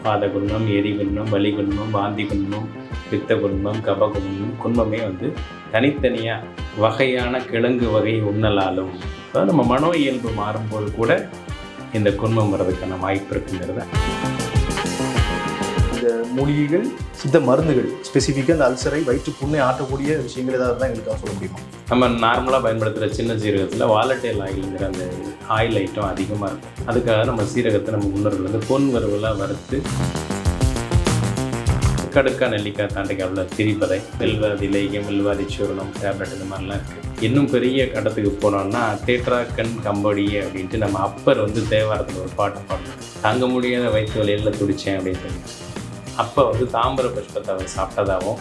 வாத குன்மம், எரி குன்மம், வலி குன்மம், வாந்தி குன்மம், பித்த குன்மம், கப குன்மம். குன்மமே வந்து தனித்தனியாக வகையான கிழங்கு வகை உண்ணலாலும், அதாவது நம்ம மனோ இயல்பு மாறும்போது கூட இந்த குன்மம் வர்றதுக்கான வாய்ப்பு இருக்குங்கிறத. இந்த மூலிகைகள், சித்த மருந்துகள் ஸ்பெசிஃபிக்காக இந்த அல்சரை, வயிற்று புண்ணை ஆட்டக்கூடிய விஷயங்கள் ஏதாவது தான் எங்களுக்காக சொல்ல முடியுமா? நம்ம நார்மலாக பயன்படுத்துகிற சின்ன சீரகத்தில் வாலட்டைல் ஆயிலுங்கிற அந்த ஆயில் ஐட்டம் அதிகமாக இருக்கும். அதுக்காக நம்ம சீரகத்தை நம்ம முன்னோர்கள் வந்து பொன் வறுவலாக வறுத்து, கடுக்கா, நெல்லிக்காய், தாண்டிக்காவில் திரிப்பதை, மெல்வாதி லேகியம், மெல்வாதி சூரணம், டேப்லெட் இந்த மாதிரிலாம் இருக்குது. இன்னும் பெரிய கடத்துக்கு போனோம்னா தேட்ராக்கன் கம்படியே அப்படின்ட்டு நம்ம அப்பர் வந்து தேவாரத்தில் ஒரு பாட்டு பாடணும். தாங்க முடியாத வயிற்று வலியில் துடித்தேன் அப்படின்னு சொல்லி அப்போ வந்து தாம்பர புஷ்பத்தை அவர் சாப்பிட்டதாகவும்,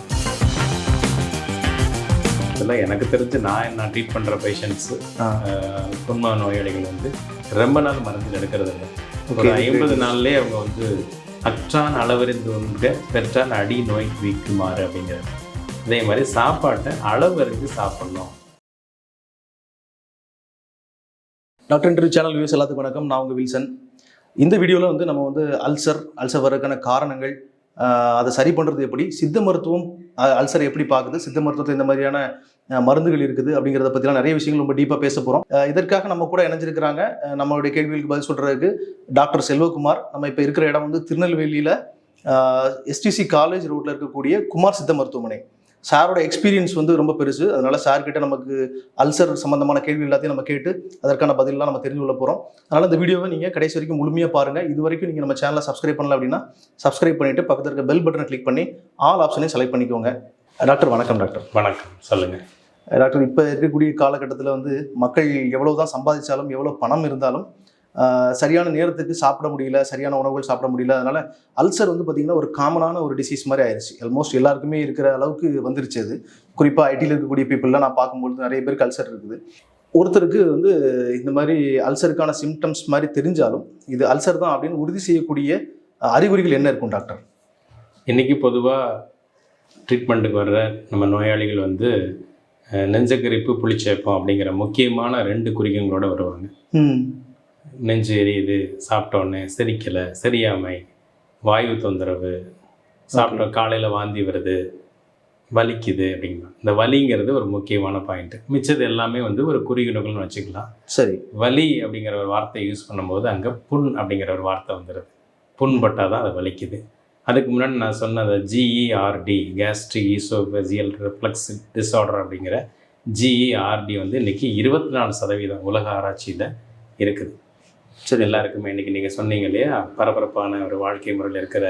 இதெல்லாம் எனக்கு தெரிஞ்சு நான் ட்ரீட் பண்ணுற பேஷண்ட்ஸு குன்ம நோயாளிகள் வந்து ரொம்ப நாள் மருந்து எடுக்கிறது இல்லை. ஒரு 50 நாள்லேயே அவங்க வந்து அற்றான் அளவறிந்து உண்க பெற்றான் அடி நோய் வீக்குமாறு அப்படிங்கிறது. இதே மாதிரி சாப்பாட்டை அளவறிந்து சாப்பிட்ணும். டாக்டர் இன்டர்வியூ சேனல் வியூஸ் எல்லாத்துக்கும் வணக்கம். நான் உங்கள் வில்சன். இந்த வீடியோவில் வந்து நம்ம வந்து அல்சர் வரதுக்கான காரணங்கள், அதை சரி பண்ணுறது எப்படி, சித்த மருத்துவம் அல்சரை எப்படி பார்க்குது, சித்த மருத்துவத்தில் இந்த மாதிரியான மருந்துகள் இருக்குது அப்படிங்கிறத பற்றிலாம் நிறைய விஷயங்கள் ரொம்ப டீப்பாக பேச போகிறோம். இதற்காக நம்ம கூட இணைஞ்சிருக்கிறாங்க நம்மளுடைய கேள்விகளுக்கு பதில் சொல்கிறதுக்கு டாக்டர் செல்வகுமார். நம்ம இப்போ இருக்கிற இடம் வந்து திருநெல்வேலியில் எஸ்டிசி காலேஜ் ரோட்டில் இருக்கக்கூடிய குமார் சித்த மருத்துவமனை. சாரோட எக்ஸ்பீரியன்ஸ் வந்து ரொம்ப பெருசு. அதனால சார்கிட்ட நமக்கு அல்சர் சம்மந்தமான கேள்வி எல்லாத்தையும் நம்ம கேட்டு அதற்கான பதிலெலாம் நம்ம தெரிஞ்சு கொள்ள போகிறோம். அதனால் இந்த வீடியோவை நீங்கள் கடைசி வரைக்கும் முழுமையாக பாருங்கள். இது வரைக்கும் நீங்கள் நம்ம சேனலை சப்ஸ்கிரைப் பண்ணல அப்படின்னா சப்ஸ்கிரைப் பண்ணிவிட்டு பக்கத்தில் இருக்க பெல் பட்டனை கிளிக் பண்ணி ஆல் ஆப்ஷனையும் செலக்ட் பண்ணிக்கோங்க. டாக்டர் வணக்கம். டாக்டர் வணக்கம், சொல்லுங்கள். டாக்டர், இப்போ இருக்கக்கூடிய காலகட்டத்தில் வந்து மக்கள் எவ்வளோ தான் சம்பாதிச்சாலும், எவ்வளோ பணம் இருந்தாலும் சரியான நேரத்துக்கு சாப்பிட முடியல, சரியான உணவுகள் சாப்பிட முடியல. அதனால் அல்சர் வந்து பார்த்திங்கன்னா ஒரு காமனான ஒரு டிசீஸ் மாதிரி ஆயிடுச்சு. ஆல்மோஸ்ட் எல்லாருக்குமே இருக்கிற அளவுக்கு வந்துருச்சு. அது குறிப்பாக ஐடியில் இருக்கக்கூடிய பீப்புளெலாம் நான் பார்க்கும்போது நிறைய பேருக்கு அல்சர் இருக்குது. ஒருத்தருக்கு வந்து இந்த மாதிரி அல்சருக்கான சிம்டம்ஸ் மாதிரி தெரிஞ்சாலும் இது அல்சர் தான் அப்படின்னு உறுதி செய்யக்கூடிய அறிகுறிகள் என்ன இருக்கும் டாக்டர்? இன்றைக்கி பொதுவாக ட்ரீட்மெண்ட்டுக்கு வர்ற நம்ம நோயாளிகள் வந்து நெஞ்சக்கரிப்பு, புளிச்சேப்பம் அப்படிங்கிற முக்கியமான 2 குறிக்கங்களோடு வருவாங்க. நெஞ்சு எரியுது, சாப்பிட்டோன்னே செரிக்கலை, சரியாமை, வாயு தொந்தரவு, சாப்பிட்ட காலையில் வாந்தி வருது, வலிக்குது அப்படிங்களா. இந்த வலிங்கிறது ஒரு முக்கியமான பாயிண்ட்டு. மிச்சது எல்லாமே வந்து ஒரு குறிகுணங்கள்னு வச்சுக்கலாம். சரி. வலி அப்படிங்கிற ஒரு வார்த்தையை யூஸ் பண்ணும்போது அங்கே புண் அப்படிங்கிற ஒரு வார்த்தை வந்துடுது. புண்பட்டால் தான் அது வலிக்குது. அதுக்கு முன்னாடி நான் சொன்ன அந்த GERD, gastric oesophageal reflux disorder அப்படிங்கிற GERD வந்து இன்றைக்கி 24% உலக ஆராய்ச்சியில் இருக்குது. சரி, எல்லாருக்குமே இன்றைக்கி நீங்கள் சொன்னீங்க இல்லையா, பரபரப்பான ஒரு வாழ்க்கை முறையில் இருக்கிற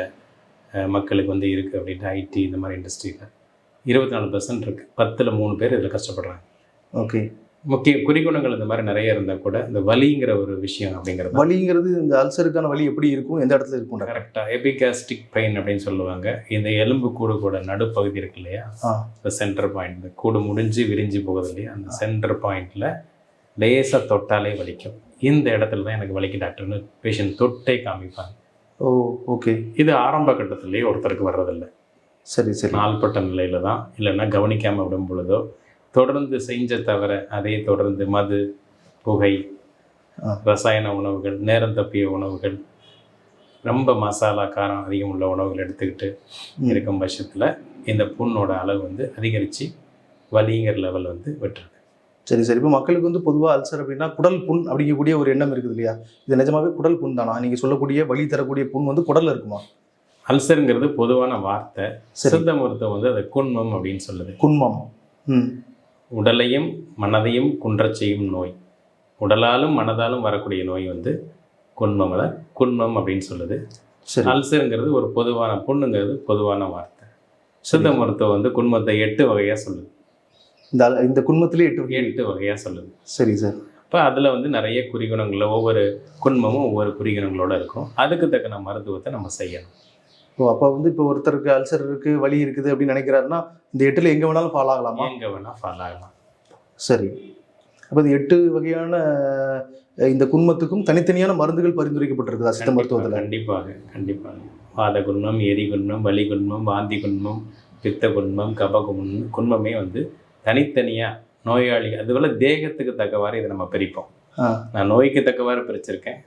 மக்களுக்கு வந்து இருக்குது அப்படின்ட்டு ஐடி இந்த மாதிரி இண்டஸ்ட்ரியில் 24% இருக்குது. 10ல் 3 பேர் இதில் கஷ்டப்படுறாங்க. ஓகே. முக்கிய குறிகுணங்கள் இந்த மாதிரி நிறைய இருந்தால் கூட இந்த வலிங்கிற ஒரு விஷயம் அப்படிங்கிறது, வலிங்கிறது இந்த அல்சருக்கான வலி எப்படி இருக்கும், எந்த இடத்துல இருக்கும்? கரெக்டாக எபிகாஸ்டிக் பெயின் அப்படின்னு சொல்லுவாங்க. இந்த எலும்பு கூடு கூட நடுப்பகுதி இருக்கு இல்லையா, இந்த சென்டர் பாயிண்ட், இந்த கூடு முடிஞ்சு விரிஞ்சு போகுது இல்லையா, அந்த சென்டர் பாயிண்டில் லேசாக தொட்டாலே வலிக்கும். இந்த இடத்துல தான் எனக்கு வலிக்கு டாக்டர்னு பேஷண்ட் தொட்டே காமிப்பாங்க. ஓ, ஓகே. இது ஆரம்ப கட்டத்திலேயே ஒருத்தருக்கு வர்றதில்லை. சரி சரி. நாள்பட்ட நிலையில் தான், இல்லைன்னா கவனிக்காமல் விடும் பொழுதோ, தொடர்ந்து செஞ்ச தவிர அதே தொடர்ந்து மது, புகை, ரசாயன உணவுகள், நேரம் தப்பிய உணவுகள், ரொம்ப மசாலா, காரம் அதிகம் உள்ள உணவுகள் எடுத்துக்கிட்டு இருக்கும் பட்சத்தில் இந்த புண்ணோட அளவு வந்து அதிகரித்து வலிங்கிற லெவல் வந்து விட்டுருது. சரி சரி. இப்போ மக்களுக்கு வந்து பொதுவாக அல்சர் அப்படின்னா குடல் புண் அப்படிங்கக்கூடிய ஒரு எண்ணம் இருக்குது இல்லையா? இது நிஜமாவே குடல் புண் தானா? நீங்கள் சொல்லக்கூடிய வலி தரக்கூடிய புண் வந்து குடலில் இருக்குமா? அல்சருங்கிறது பொதுவான வார்த்தை. சித்த மருத்துவம் வந்து அதை குன்மம் அப்படின்னு சொல்லுது. குன்மம். உடலையும் மனதையும் குன்றச் செய்யும் நோய், உடலாலும் மனதாலும் வரக்கூடிய நோய் வந்து குன்மம், அதை குன்மம் அப்படின்னு சொல்லுது. அல்சருங்கிறது ஒரு பொதுவான, புண்ணுங்கிறது பொதுவான வார்த்தை. சித்த மருத்துவம் வந்து குன்மத்தை 8 வகையாக சொல்லுது. இந்த குன்மத்திலே 8 வகையாக சொல்லுது. சரி சார். இப்போ அதில் வந்து நிறைய குறிகுணங்களில் ஒவ்வொரு குன்மமும் ஒவ்வொரு குறிகுணங்களோடு இருக்கும். அதுக்கு தக்கன மருத்துவத்தை நம்ம செய்யணும். ஓ, அப்போ வந்து இப்போ ஒருத்தருக்கு அல்சர் இருக்குது, வலி இருக்குது அப்படின்னு நினைக்கிறாருன்னா இந்த 8ல் எங்கே வேணாலும் ஃபாலோ ஆகலாமா? எங்கே வேணால் ஃபாலோ ஆகலாம். சரி. அப்போ இந்த 8 வகையான இந்த குன்மத்துக்கும் தனித்தனியான மருந்துகள் பரிந்துரைக்கப்பட்டிருக்குதா சித்த மருத்துவத்தில்? கண்டிப்பாக கண்டிப்பாக. வாத குன்மம், எரி குன்மம், வலி குன்மம், வாந்தி குன்மம், பித்த குன்மம், கப குன்மமே வந்து தனித்தனியாக நோயாளி, அதுபோல் தேகத்துக்கு தக்கவாறு இதை நம்ம பிரிப்போம். நான் நோய்க்கு தக்கவாறு பிரிச்சிருக்கேன்.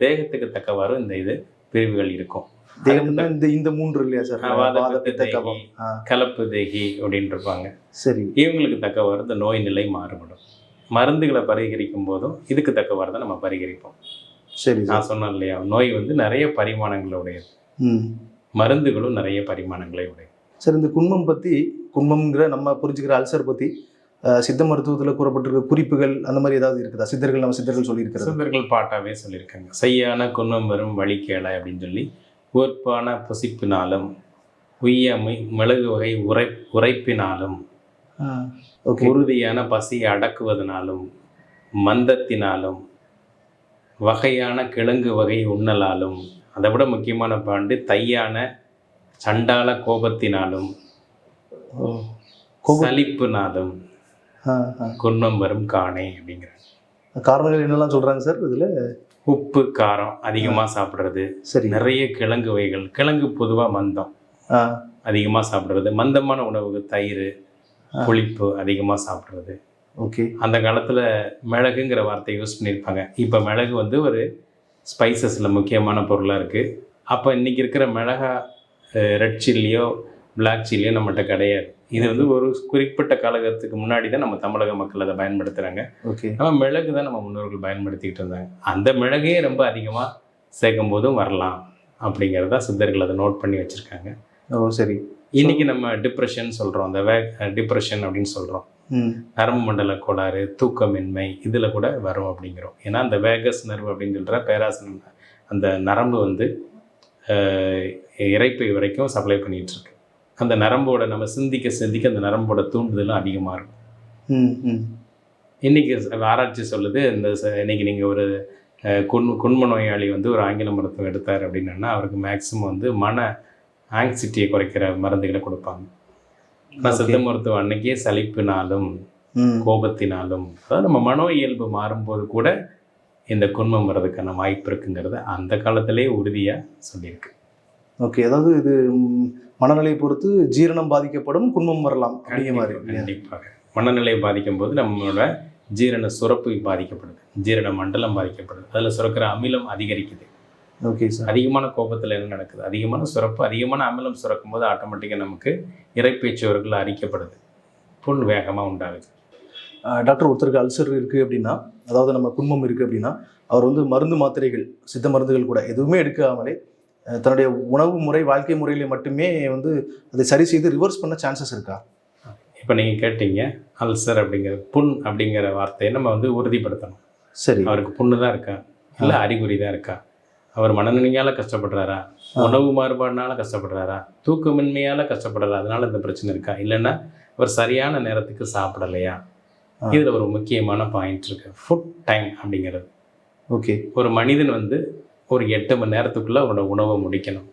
தேகத்துக்கு தக்கவாறு இந்த பிரிவுகள் இருக்கும். தேகம்னா இந்த மூன்று இல்லையா சார்? வாத பித்த கபம். கலப்பு தேகி அப்படின்னு இருப்பாங்க. சரி. இவங்களுக்கு தக்கவாறு இந்த நோய் நிலை மாறுபடும். மருந்துகளை பரிகரிக்கும் போதும் இதுக்கு தக்கவாறு தான் நம்ம பரிகரிப்போம். சரி. நான் சொன்னேன் இல்லையா, நோய் வந்து நிறைய பரிமாணங்களுடையது, மருந்துகளும் நிறைய பரிமாணங்களை உடையது. சார், இந்த குன்மம்ங்கிற நம்ம புரிஞ்சுக்கிற அல்சர் பற்றி சித்த மருத்துவத்தில் கூறப்பட்டிருக்க குறிப்புகள் அந்த மாதிரி ஏதாவது இருக்குதா? சித்தர்கள் சொல்லியிருக்கிறது? சித்தர்கள் பாட்டாவே சொல்லியிருக்காங்க. செய்யான குன்மம் வரும் வழி கேள அப்படின்னு சொல்லி, உற்பான புசிப்பினாலும் உய்யாமை மிளகு வகை உரைப்பினாலும் உறுதியான பசி அடக்குவதனாலும் மந்தத்தினாலும் வகையான கிழங்கு வகை உண்ணலாலும், அதை விட முக்கியமான பாண்டு தையான சண்டால கோபத்தினாலும் சலிப்புனாலும் குன்மம் வரும் காணே அப்படிங்கிற காரணங்கள் என்னெல்லாம் சொல்றாங்க சார் இதில்? உப்பு காரம் அதிகமாக சாப்பிட்றது, சரி, நிறைய கிழங்கு வகைகள், கிழங்கு பொதுவாக மந்தம் அதிகமாக சாப்பிட்றது, மந்தமான உணவு தயிர் புளிப்பு அதிகமாக சாப்பிட்றது. ஓகே. அந்த காலத்தில் மிளகுங்கிற வார்த்தை யூஸ் பண்ணியிருப்பாங்க. இப்போ மிளகு வந்து ஒரு ஸ்பைசஸில் முக்கியமான பொருளாக இருக்குது. அப்போ இன்றைக்கி இருக்கிற மிளகா ரெட் சில்லியோ பிளாக் சில்லியோ நம்மகிட்ட கிடையாது. இது வந்து ஒரு குறிப்பிட்ட காலகட்டத்துக்கு முன்னாடி தான் நம்ம தமிழக மக்கள் அதை பயன்படுத்துகிறாங்க. ஓகே. நம்ம மிளகு தான் நம்ம முன்னோர்கள் பயன்படுத்திக்கிட்டு இருந்தாங்க. அந்த மிளகே ரொம்ப அதிகமாக சேர்க்கும் போதும் வரலாம் அப்படிங்கிறத சித்தர்கள் அதை நோட் பண்ணி வச்சுருக்காங்க. ஓ சரி. இன்றைக்கி நம்ம டிப்ரெஷன் சொல்கிறோம், அந்த டிப்ரெஷன் அப்படின்னு சொல்கிறோம். நரம்பு மண்டல கோளாறு, தூக்கமின்மை இதில் கூட வரும் அப்படிங்கிறோம். ஏன்னா அந்த வேகஸ் நர்வ் அப்படின்னு சொல்கிற பேராசனம், அந்த நரம்பு வந்து இரைப்பை வரைக்கும் சப்ளை பண்ணிகிட்ருக்கு. அந்த நரம்போட நம்ம சிந்திக்க அந்த நரம்போட தூண்டுதலும் அதிகமாக இருக்கும். இன்றைக்கி ஆராய்ச்சி சொல்லுது, இன்றைக்கி நீங்கள் ஒரு குன்ம நோயாளி வந்து ஒரு ஆங்கில மருத்துவம் எடுத்தார் அப்படின்னா அவருக்கு மேக்ஸிமம் வந்து மன ஆங்ஸிட்டியை குறைக்கிற மருந்துகளை கொடுப்பாங்க. ஆனால் சித்த மருத்துவம் அன்னைக்கே சலிப்பினாலும் கோபத்தினாலும், அதாவது நம்ம மனோ இயல்பு மாறும்போது கூட இந்த குன்மம் வர்றதுக்கான வாய்ப்பு இருக்குங்கிறத அந்த காலத்திலே உறுதியாக சொல்லியிருக்கு. ஓகே. அதாவது இது மனநிலையை பொறுத்து ஜீரணம் பாதிக்கப்படும், குன்மம் வரலாம் அப்படிங்கிற மாதிரி. கண்டிப்பாக மனநிலை பாதிக்கும் போது நம்மளோட ஜீரண சுரப்பு பாதிக்கப்படுது, ஜீரண மண்டலம் பாதிக்கப்படுது, அதில் சுரக்கிற அமிலம் அதிகரிக்குது. Okay sir. அதிகமான கோபத்தில் என்ன நடக்குது, அதிகமான சுரப்பு அதிகமான அமிலம் சுரக்கும் போது ஆட்டோமேட்டிக்காக நமக்கு இரைப்பை சுவர்கள் அரிக்கப்படுது, புண் வேகமாக உண்டாகுது. டாக்டர், ஒருத்தருக்கு அல்சர் இருக்குது அப்படின்னா, அதாவது நம்ம குன்மம் இருக்குது அப்படின்னா, அவர் வந்து மருந்து மாத்திரைகள் சித்த மருந்துகள் கூட எதுவுமே எடுக்காமலே தன்னுடைய உணவு முறை வாழ்க்கை முறையில் மட்டுமே வந்து அதை சரி செய்து ரிவர்ஸ் பண்ண சான்சஸ் இருக்கா? இப்போ நீங்கள் கேட்டீங்க அல்சர் அப்படிங்கிற புண் அப்படிங்கிற வார்த்தையை நம்ம வந்து உறுதிப்படுத்தணும். சரி. அவருக்கு புண்ணு தான் இருக்கா, இல்லை அறிகுறி தான் இருக்கா, அவர் மனநிலையால் கஷ்டப்படுறாரா, உணவு மாறுபாடுனால கஷ்டப்படுறாரா, தூக்கமின்மையால் கஷ்டப்படுறாரா, அதனால இந்த பிரச்சனை இருக்கா, இல்லைன்னா அவர் சரியான நேரத்துக்கு சாப்பிடலையா? இதில் ஒரு முக்கியமான பாயிண்ட் இருக்குது, ஃபுட் டைம் அப்படிங்கிறது. ஓகே. ஒரு மனிதன் வந்து ஒரு 8 மணி நேரத்துக்குள்ளே அவரோட உணவை முடிக்கணும்.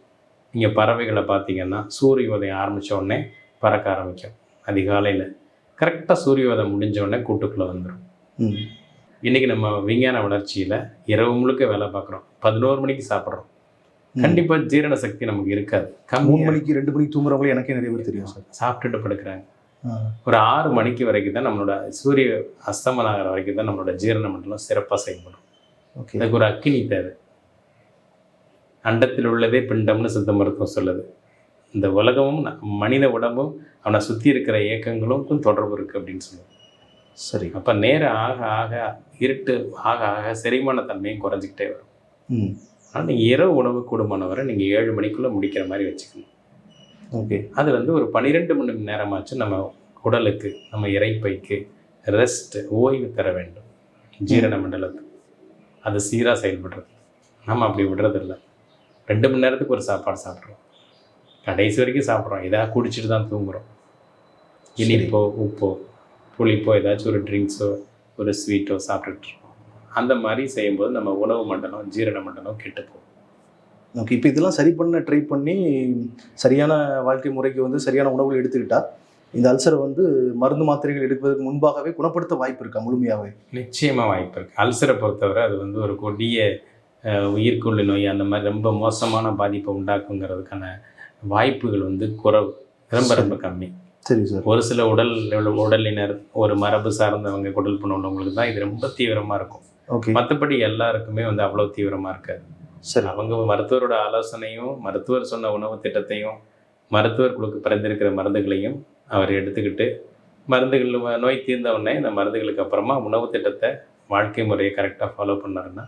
நீங்கள் பறவைகளை பார்த்தீங்கன்னா சூரிய உதயம் ஆரம்பித்த உடனே பறக்க ஆரம்பிக்கும். அதிகாலையில் கரெக்டாக சூரிய உதயம் முடிஞ்ச உடனே கூட்டுக்குள்ளே வந்துடும். இன்றைக்கி நம்ம விஞ்ஞான வளர்ச்சியில் இரவு முழுக்க வேலை பார்க்குறோம், 11 மணிக்கு சாப்பிட்றோம். கண்டிப்பாக ஜீரண சக்தி நமக்கு இருக்காது. 3 மணிக்கு 2 மணிக்கு தூங்குறவங்களே எனக்கே நிறைய பேர் தெரியும் சார். சாப்பிட்டுட்டு படுக்கிறாங்க. ஒரு 6 மணிக்கு வரைக்கும் தான் நம்மளோட சூரிய அஸ்தமனம் ஆகிற வரைக்கும் தான் நம்மளோட ஜீரண மண்டலம் சிறப்பாக செயல்படும். ஓகே. அதுக்கு ஒரு அக்கினி தேவை. அண்டத்தில் உள்ளதே பிண்டம்னு சித்த மருத்துவம் சொல்லுது. இந்த உலகமும் மனித உடம்பும் அவனை சுற்றி இருக்கிற இயக்கங்களுக்கும் தொடர்பு இருக்குது அப்படின்னு சொல்லுது. சரி. அப்போ நேரம் ஆக ஆக இருட்டு ஆக ஆக செரிமான தன்மையும் குறைஞ்சிக்கிட்டே வரும். ஆனால் நீங்கள் இரவு உணவு கூடுமான வரை நீங்கள் 7 மணிக்குள்ளே முடிக்கிற மாதிரி வச்சுக்கணும். ஓகே. அது வந்து ஒரு 12 மணி நேரமாச்சு நம்ம உடலுக்கு, நம்ம இரைப்பைக்கு ரெஸ்ட், ஓய்வு தர வேண்டும். ஜீரண மண்டலத்துக்கு அது சீராக செயல்படுறது. நம்ம அப்படி விடுறதில்லை. 2 மணி நேரத்துக்கு ஒரு சாப்பாடு சாப்பிட்றோம், கடைசி வரைக்கும் சாப்பிட்றோம், எதாவது குடிச்சிட்டு தான் தூங்குகிறோம். இனிப்போ உப்போ புளிப்போ ஏதாச்சும் ஒரு ட்ரிங்க்ஸோ ஒரு ஸ்வீட்டோ சாப்பிட்டுட்ருக்கோம். அந்த மாதிரி செய்யும்போது நம்ம உணவு மண்டலம் ஜீரண மண்டலம் கெட்டுப்போம். ஓகே. இப்போ இதெல்லாம் சரி பண்ண ட்ரை பண்ணி சரியான வாழ்க்கை முறைக்கு வந்து சரியான உணவுகள் எடுத்துக்கிட்டால் இந்த அல்சரை வந்து மருந்து மாத்திரைகள் எடுப்பதற்கு முன்பாகவே குணப்படுத்த வாய்ப்பு இருக்கா முழுமையாகவே? நிச்சயமாக வாய்ப்பு இருக்குது. அல்சரை பொறுத்தவரை அது வந்து ஒரு கொடிய உயிர்கொல்லி நோய், அந்த மாதிரி ரொம்ப மோசமான பாதிப்பை உண்டாக்குங்கிறதுக்கான வாய்ப்புகள் வந்து குறைவு, ரொம்ப கம்மி. சரி சார். ஒரு சில உடலினர், ஒரு மரபு சார்ந்தவங்க, குடல் புண் உள்ளவங்களுக்கு தான் இது ரொம்ப தீவிரமாக இருக்கும். ஓகே. மற்றபடி எல்லாருக்குமே வந்து அவ்வளோ தீவிரமாக இருக்காது. சரி. அவங்க மருத்துவரோட ஆலோசனையும், மருத்துவர் சொன்ன உணவு திட்டத்தையும், மருத்துவர் பரிந்துரைக்கிற மருந்துகளையும் அவர் எடுத்துக்கிட்டு, மருந்துகள் நோய் தீர்ந்த உடனே இந்த மருந்துகளுக்கு அப்புறமா உணவு திட்டத்தை, வாழ்க்கை முறையை கரெக்டாக ஃபாலோ பண்ணாருன்னா,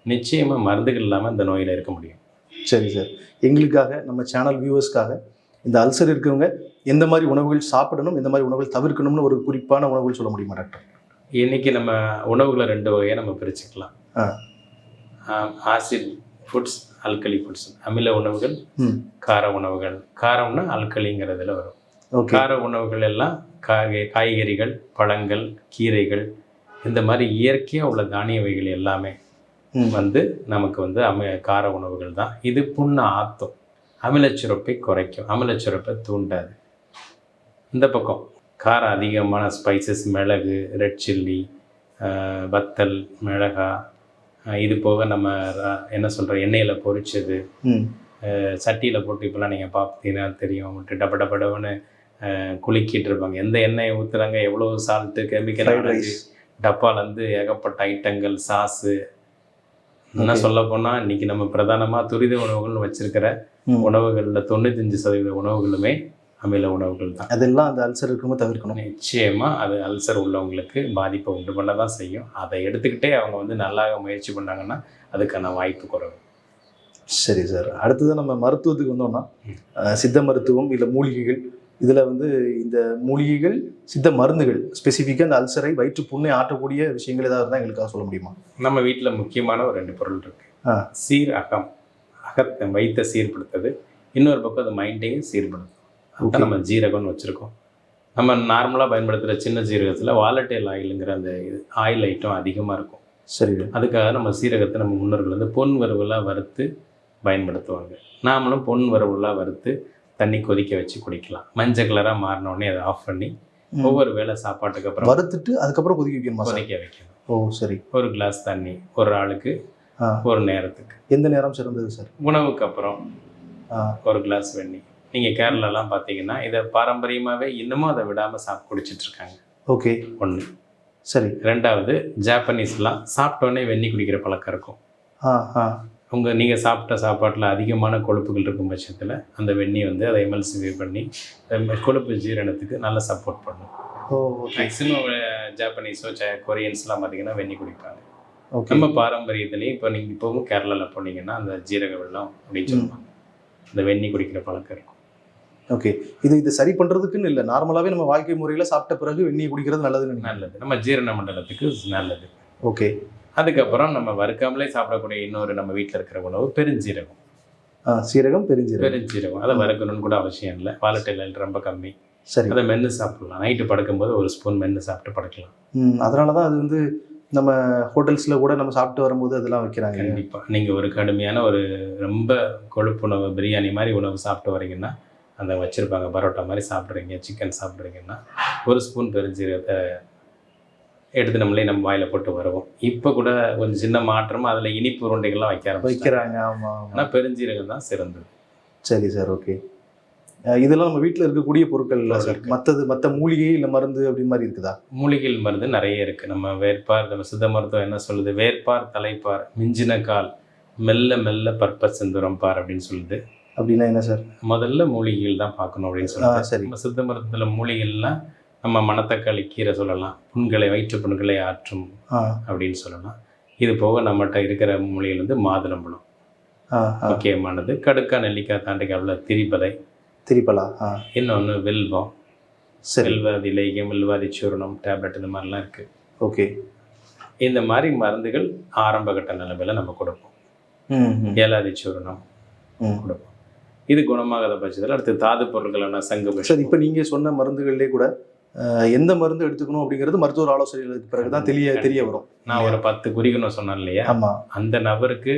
நிச்சயமாக மருந்துகள் இல்லாமல் இந்த நோயில் இருக்க முடியும். சரி சார். எங்களுக்காக, நம்ம சேனல் வியூவர்ஸ்க்காக இந்த அல்சர் இருக்கிறவங்க எந்த மாதிரி உணவுகள் சாப்பிடணும், எந்த மாதிரி உணவுகள் தவிர்க்கணும்னு ஒரு குறிப்பான உணவுகள் சொல்ல முடியுமா டாக்டர்? இன்றைக்கி நம்ம உணவுகளை 2 வகையாக நம்ம பிரிச்சுக்கலாம். Acid foods, alkali foods. அமில உணவுகள், கார உணவுகள். காரம்னா அல்கலிங்கிறதுல வரும். கார உணவுகள் எல்லாம் காய்கறிகள், பழங்கள், கீரைகள், இந்த மாதிரி இயற்கையாக உள்ள தானிய வகைகள் எல்லாமே வந்து நமக்கு வந்து கார உணவுகள் தான். இது புண்ணை ஆற்றும், அமிலச்சுரப்பை குறைக்கும், அமிலச்சுரப்பை தூண்டாது. இந்த பக்கம் காரம் அதிகமான ஸ்பைசஸ், மிளகு, ரெட் சில்லி, வத்தல், மிளகா, இது போக நம்ம என்ன சொல்கிற எண்ணெயில் பொரிச்சது, சட்டியில் போட்டு இப்போலாம் நீங்கள் பார்த்தீங்கன்னா தெரியும், டப டப டபன்னு குலுக்கிட்டு இருப்பாங்க. எந்த எண்ணெயை ஊற்றுறாங்க, எவ்வளோ சால்ட்டு, கெமிக்கல், டப்பாலேருந்து ஏகப்பட்ட ஐட்டங்கள், சாஸு. என்ன சொல்ல போனால் இன்றைக்கி நம்ம பிரதானமாக துரித உணவுகள்னு வச்சுருக்கிற உணவுகளில் 95% உணவுகளுமே அமில உணவுகள் தான். அதெல்லாம் அந்த அல்சர் இருக்கும்போது தவிர்க்கணும். நிச்சயமாக அது அல்சர் உள்ளவங்களுக்கு பாதிப்பை உண்டு பண்ண தான் செய்யும். அதை எடுத்துக்கிட்டே அவங்க வந்து நல்லா முயற்சி பண்ணாங்கன்னா அதுக்கான வாய்ப்பு குறைவு. சரி சார். அடுத்தது நம்ம மருத்துவத்துக்கு வந்தோம்னா, சித்த மருத்துவம் இல்லை மூலிகைகள், இதில் வந்து இந்த மூலிகைகள், சித்த மருந்துகள் ஸ்பெசிஃபிக்காக இந்த அல்சரை, வயிற்று புண்ணை ஆற்றக்கூடிய விஷயங்கள் ஏதாவது இருந்தால் எங்களுக்காக சொல்ல முடியுமா? நம்ம வீட்டில் முக்கியமான ஒரு 2 பொருள் இருக்குது. சீர் அகம், அகத்தை வயிற்றை சீர்படுத்துறது. இன்னொரு பக்கம் அது மைண்டையும் சீர்படுத்தும். அதுதான் நம்ம ஜீரகம்னு வச்சுருக்கோம். நம்ம நார்மலாக பயன்படுத்துகிற சின்ன ஜீரகத்தில் வாலட்டைல் ஆயிலுங்கிற அந்த ஆயில் ஐட்டம் அதிகமாக இருக்கும். சரி. அதுக்காக நம்ம சீரகத்தை நம்ம முன்னோர்கள் வந்து பொன் வறுவலாக வறுத்து பயன்படுத்துவாங்க. நாமளும் பொன் வறுவலாக வறுத்து தண்ணி கொதிக்க வச்சு குடிக்கலாம். மஞ்சள் கலராக மாறினோடனே அதை ஆஃப் பண்ணி ஒவ்வொரு வேளை சாப்பாட்டுக்கு அப்புறம் வறுத்துட்டு அதுக்கப்புறம் கொதிக்க வைக்கணும். ஓ சரி. ஒரு கிளாஸ் தண்ணி ஒரு ஆளுக்கு ஒரு நேரத்துக்கு. எந்த நேரம் சிறந்தது சார்? உணவுக்கு அப்புறம் ஒரு கிளாஸ் வெண்ணி. நீங்கள் கேரளாலாம் பார்த்தீங்கன்னா இதை பாரம்பரியமாகவே இன்னமும் அதை விடாமல் குடிச்சிட்ருக்காங்க. ஓகே. ஒன்று. சரி. 2வது, ஜாப்பனீஸ்லாம் சாப்பிட்டோன்னே வெந்நி குடிக்கிற பழக்கம் இருக்கும். நீங்கள் சாப்பிட்ட சாப்பாட்டில் அதிகமான கொழுப்புகள் இருக்கும் பட்சத்தில் அந்த வெந்நீர் வந்து அதை எம்எல்சிஃபை பண்ணி கொழுப்பு ஜீரணத்துக்கு நல்லா சப்போர்ட் பண்ணும். மேக்ஸிமம் ஜாப்பனீஸோ கொரியன்ஸ்லாம் பார்த்தீங்கன்னா வெந்நி குடிப்பாங்க. நம்ம பாரம்பரியத்துலேயும் இப்போ நீங்கள் இப்போவும் கேரளாவில் போனீங்கன்னா அந்த ஜீரக வெள்ளம் அப்படின்னு சொல்லுவாங்க. அந்த வெந்நி குடிக்கிற பழக்கம் இருக்கும். ஓகே. இது சரி பண்ணுறதுக்குன்னு இல்லை, நார்மலாகவே நம்ம வாழ்க்கை முறையில் சாப்பிட்ட பிறகு வெந்நீர் குடிக்கிறது நல்லது. நம்ம ஜீரண மண்டலத்துக்கு நல்லது. ஓகே. அதுக்கப்புறம் நம்ம வறுக்காமலே சாப்பிடக்கூடிய இன்னொரு நம்ம வீட்டில் இருக்கிற உணவு பெருஞ்சீரகம். பெருஞ்சீரகம் அதை வறுக்கணும்னு கூட அவசியம் இல்லை. வாலட்டைல் ரொம்ப கம்மி. சரி. அதை மென்று சாப்பிடலாம். நைட்டு படுக்கும்போது ஒரு ஸ்பூன் மென்று சாப்பிட்டு படுக்கலாம். அதனால தான் அது வந்து நம்ம ஹோட்டல்ஸில் கூட நம்ம சாப்பிட்டு வரும்போது அதெல்லாம் வைக்கிறாங்க. கண்டிப்பாக. நீங்கள் ஒரு கடுமையான ஒரு ரொம்ப கொழுப்பு உணவு, பிரியாணி மாதிரி உணவு சாப்பிட்டு வரீங்கன்னா அந்த வச்சுருப்பாங்க, பரோட்டா மாதிரி சாப்பிட்றீங்க, சிக்கன் சாப்பிட்றீங்கன்னா ஒரு ஸ்பூன் பெருஞ்சீரகத்தை எடுத்து நம்ம வாயில் போட்டு வருவோம். இப்போ கூட கொஞ்சம் சின்ன மாற்றமாக அதில் இனிப்பு உருண்டைகள்லாம் வைக்கிறாங்க. ஆமாம். ஆனால் பெருஞ்சீரகம் தான் சிறந்தது. சரி சார். ஓகே. இதெல்லாம் நம்ம வீட்டில் இருக்கக்கூடிய பொருட்கள் இல்லை சார். மற்ற மூலிகை இல்லை மருந்து அப்படி மாதிரி இருக்குதா? மூலிகைகள் மருந்து நிறைய இருக்குது. நம்ம வேர்ப்பார், நம்ம சித்த மருத்துவம் என்ன சொல்லுது, வேர்ப்பார் தலைப்பார் மிஞ்சின கால் மெல்ல மெல்ல பற்ப செந்துரம் பார் அப்படின்னு சொல்லுது. அப்படின்னா என்ன சார்? முதல்ல மூலிகைகள் தான் பார்க்கணும் அப்படின்னு சொல்லுது. சரி. நம்ம சித்த மருத்துவத்தில் மூலிகைகள்லாம் நம்ம மணத்தக்காளி கீரை சொல்லலாம், புண்களை, வயிற்று புண்களை ஆற்றும் அப்படின்னு சொல்லலாம். இது போக நம்மகிட்ட இருக்கிற மூலிகைகள் வந்து மாதுளம்பழம் முக்கியமானது. கடுக்கா, நெல்லிக்காய், தாண்டிக்காவில் திரிபலா, இன்னொன்று வில்வம், வில்வாதி லேகியம், வில்வாதி சூரணம், டேப்லெட், இந்த மாதிரிலாம் இருக்குது. ஓகே. இந்த மாதிரி மருந்துகள் ஆரம்ப கட்ட நிலைமையில் நம்ம கொடுப்போம். ஏலாதி சூரணம் கொடுப்போம். இது குணமாகாத பட்சத்தில் அடுத்து தாது பொருட்களான சங்கு. சார், இப்போ நீங்கள் சொன்ன மருந்துகள்லேயே கூட எந்த மருந்து எடுத்துக்கணும் அப்படிங்கிறது மருத்துவர் ஆலோசனைகளுக்கு பிறகு தான் தெரிய வரும். நான் ஒரு 10 குறிகுணம் சொன்னேன் இல்லையா? ஆமாம். அந்த நபருக்கு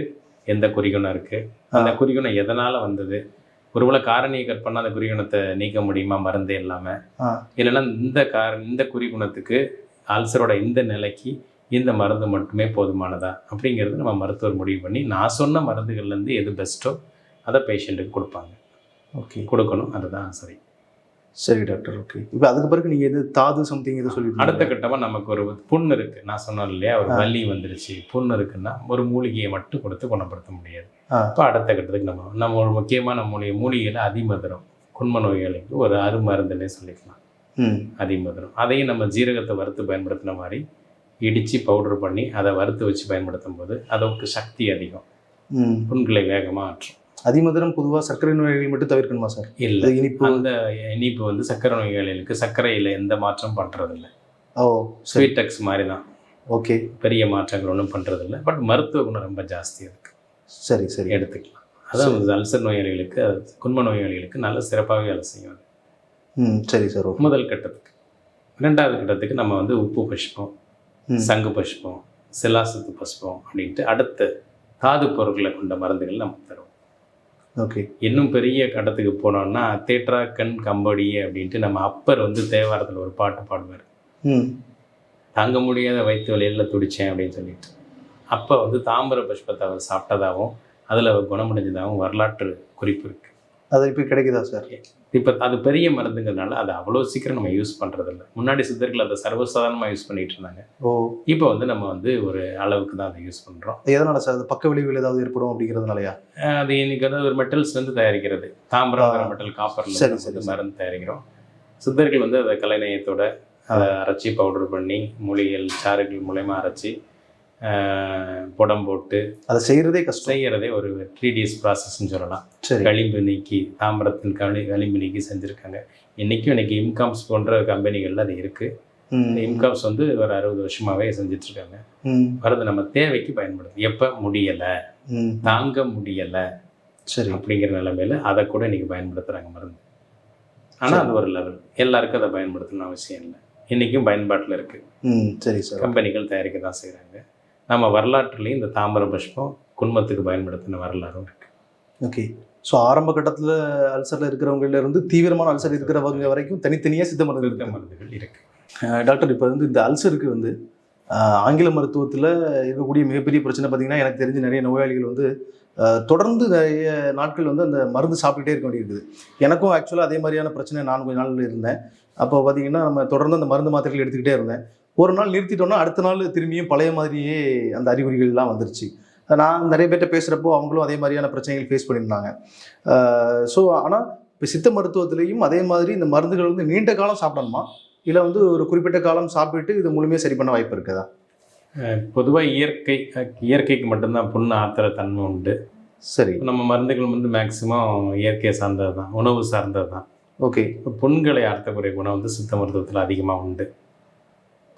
எந்த குறிகுணம் இருக்குது, அந்த குறிகுணம் எதனால் வந்தது, ஒருவேளை காரணியை கட் பண்ணால் அந்த குறிகுணத்தை நீக்க முடியுமா மருந்தே இல்லாமல், இல்லைன்னா இந்த குறிகுணத்துக்கு அல்சரோட இந்த நிலைக்கு இந்த மருந்து மட்டுமே போதுமானதா அப்படிங்கிறது நம்ம மருத்துவர் முடிவு பண்ணி நான் சொன்ன மருந்துகள்லேருந்து எது பெஸ்ட்டோ அதை பேஷண்ட்டுக்கு கொடுப்பாங்க. ஓகே. கொடுக்கணும், அதுதான் சரி. சரி டாக்டர். ஓகே. இப்போ அதுக்கு பிறகு நீங்கள் எது தாது சம்திங் எது சொல்லிட்டு அடுத்த கட்டமாக நமக்கு ஒரு புண் இருக்குது, நான் சொன்னேன் இல்லையா, ஒரு வலி வந்துருச்சு, புண் இருக்குன்னா ஒரு மூலிகையை மட்டும் கொடுத்து குணப்படுத்த முடியாது. இப்போ அடுத்த கட்டத்துக்கு நம்ம ஒரு முக்கியமான மூலிகையில் அதிமதுரம், குண்ம நோயாளிக்கு ஒரு அருமருந்துன்னே சொல்லிக்கலாம். அதிமதுரம் அதையும் நம்ம ஜீரகத்தை வறுத்து பயன்படுத்தின மாதிரி இடித்து பவுடர் பண்ணி அதை வறுத்து வச்சு பயன்படுத்தும் போது அதற்கு சக்தி அதிகம், புண்களை வேகமாக ஆற்றும். அதிமதுரம் பொதுவாக சர்க்கரை நோயாளிகள் மட்டும் தவிர்க்கணுமா சார்? இல்லை, இனிப்பு அந்த இனிப்பு வந்து சர்க்கரை நோயாளிகளுக்கு சர்க்கரையில் எந்த மாற்றம் பண்ணுறதில்ல. ஓ, ஸ்வீட்டெக்ஸ் மாதிரி தான். ஓகே. பெரிய மாற்றங்கள் ஒன்றும் பண்ணுறதில்ல. பட் மருத்துவ குணம் ரொம்ப ஜாஸ்தி இருக்குது. சரி சரி, எடுத்துக்கலாம். அதான் அல்சர் நோயாளிகளுக்கு, குண்ம நோயாளிகளுக்கு நல்ல சிறப்பாகவே வேலை செய்யும் அது. சரி சார். முதல் கட்டத்துக்கு. ரெண்டாவது கட்டத்துக்கு நம்ம வந்து உப்பு புஷ்பம், சங்கு புஷ்பம், சிலாசத்து புஷ்பம் அப்படின்ட்டு அடுத்த தாது பொருட்களை கொண்ட மருந்துகள் நம்ம தருவோம். ஓகே. இன்னும் பெரிய கட்டத்துக்கு போனோம்னா தேட்ரா கண் கம்படியே அப்படின்ட்டு நம்ம அப்பர் வந்து தேவாரத்தில் ஒரு பாட்டு பாடுவார். தாங்க முடியாத வயிற்று வலியில் துடித்தேன் அப்படின்னு சொல்லிட்டு. அப்போ வந்து தாமிர புஷ்பத்தை அவர் சாப்பிட்டதாகவும் அதில் அவர் குணமடைஞ்சதாகவும் வரலாற்று குறிப்பு இருக்குது. அது இப்போ கிடைக்குதா சார்? இப்போ அது பெரிய மருந்துங்கிறதுனால அதை அவ்வளோ சீக்கிரம் நம்ம யூஸ் பண்ணுறதில்ல. முன்னாடி சித்தர்கள் அதை சர்வசாதாரணமாக யூஸ் பண்ணிகிட்டு இருந்தாங்க. இப்போ வந்து நம்ம வந்து ஒரு அளவுக்கு தான் அதை யூஸ் பண்ணுறோம். எதனால் சார்? அது பக்க விளைவுகள் ஏதாவது ஏற்படும் அப்படிங்கிறதுனாலயா? அது இன்னைக்கு வந்து ஒரு மெட்டல்ஸ்லேருந்து தயாரிக்கிறது, தாமிரம் மெட்டல், காப்பர்லேருந்து வந்து மருந்து தயாரிக்கிறோம். சித்தர்கள் வந்து அதை கலைநயத்தோட அதை அரைச்சி பவுடர் பண்ணி மூலிகைகள் சாறுகள் மூலயமா அரைச்சி புடம் போட்டு அதை செய்கிறதே கஷ்டம். செய்கிறதே ஒரு 3 days ப்ராசஸ்ன்னு சொல்லலாம். சரி. களிம்பு நீக்கி, தாமிரத்தின் களிம்பு நீக்கி செஞ்சுருக்காங்க. இன்றைக்கும் எனக்கு இம்காம்ஸ் போன்ற கம்பெனிகளில் அது இருக்குது. இம்காம்ஸ் வந்து ஒரு 60 வருஷமாகவே செஞ்சிட்ருக்காங்க. மருந்து நம்ம தேவைக்கு பயன்படுது. எப்போ முடியலை, தாங்க முடியலை, சரி அப்படிங்கிற நிலைமையில் அதை கூட இன்றைக்கி பயன்படுத்துகிறாங்க மருந்து. ஆனால் அது ஒரு லெவல், எல்லாருக்கும் அதை பயன்படுத்தணும்னு அவசியம் இல்லை. இன்றைக்கும் பயன்பாட்டில் இருக்குது. சரி சார். கம்பெனிகள் தயாரிக்க தான் செய்கிறாங்க. நம்ம வரலாற்றுலேயும் இந்த தாமிர புஷ்பம் குண்மத்துக்கு பயன்படுத்தின வரலாறும் இருக்குது. ஓகே. ஸோ ஆரம்ப கட்டத்தில் அல்சரில் இருக்கிறவங்களிலிருந்து தீவிரமான அல்சர் இருக்கிறவங்க வரைக்கும் தனித்தனியாக சித்த மருந்துகள் இருக்குது. டாக்டர், இப்போ வந்து இந்த அல்சருக்கு வந்து ஆங்கில மருத்துவத்தில் இருக்கக்கூடிய மிகப்பெரிய பிரச்சனை பார்த்திங்கன்னா, எனக்கு தெரிஞ்ச நிறைய நோயாளிகள் வந்து தொடர்ந்து நிறைய நாட்கள் வந்து அந்த மருந்து சாப்பிட்டுட்டே இருக்க வேண்டியிருக்குது. எனக்கும் ஆக்சுவலாக அதே மாதிரியான பிரச்சனை நான் கொஞ்ச நாள் இருந்தேன். அப்போ பார்த்திங்கன்னா நம்ம தொடர்ந்து அந்த மருந்து மாத்திரைகள் எடுத்துக்கிட்டே இருந்தேன். ஒரு நாள் நிறுத்திட்டோன்னா அடுத்த நாள் திரும்பியும் பழைய மாதிரியே அந்த அறிகுறிகள்லாம் வந்துருச்சு. நான் நிறைய பேர்கிட்ட பேசுகிறப்போ அவங்களும் அதே மாதிரியான பிரச்சனைகள் ஃபேஸ் பண்ணியிருந்தாங்க. ஸோ ஆனால் இப்போ சித்த மருத்துவத்திலையும் அதே மாதிரி இந்த மருந்துகள் வந்து நீண்ட காலம் சாப்பிடணுமா, இல்லை வந்து ஒரு குறிப்பிட்ட காலம் சாப்பிட்டு இது முழுமையாக சரி பண்ண வாய்ப்பு இருக்குதா? பொதுவாக இயற்கைக்கு மட்டும்தான் புண்ணு ஆத்திர தன்மை உண்டு. சரி. நம்ம மருந்துகள் வந்து மேக்சிமம் இயற்கை சார்ந்தது தான், உணவு சார்ந்தது தான். ஓகே. இப்போ புண்களை ஆற்றக்கூடிய குணம் வந்து சித்த மருத்துவத்தில் அதிகமாக உண்டு.